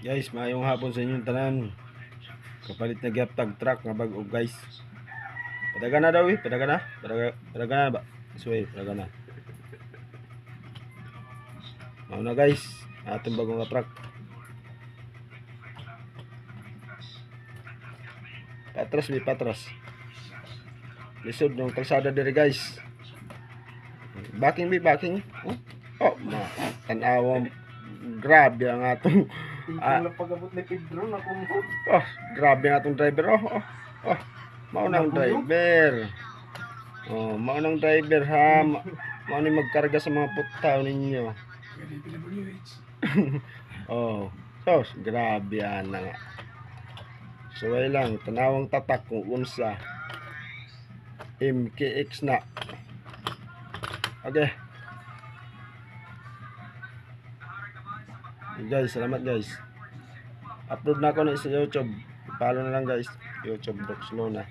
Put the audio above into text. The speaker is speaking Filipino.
Guys, maayong hapon sa inyong tanan. Kapalit na gyap tag truck nga bag-o guys. Padaga na daw eh, padaga na. Padaga na ba? Suway, padaga na. Mao na guys, atong bagong nga truck. Patras. Lisod ng kalsada diri guys. Backing. Oh, tan-awam. Grabe ang atong pag-abot ni Pedro na kumot. oh, grabe ang atong driver. Oh. Mao nang driver. Oh, mao nang driver ha. Mao ni magkarga sa mga putaw ninyo. Oh, sos, grabe ana nga. Suway lang, tanawang tatak kung unsa. MKX na. Okay. Guys, salamat guys. Upload na ako na sa YouTube. Follow na lang guys. YouTube Docs Luna.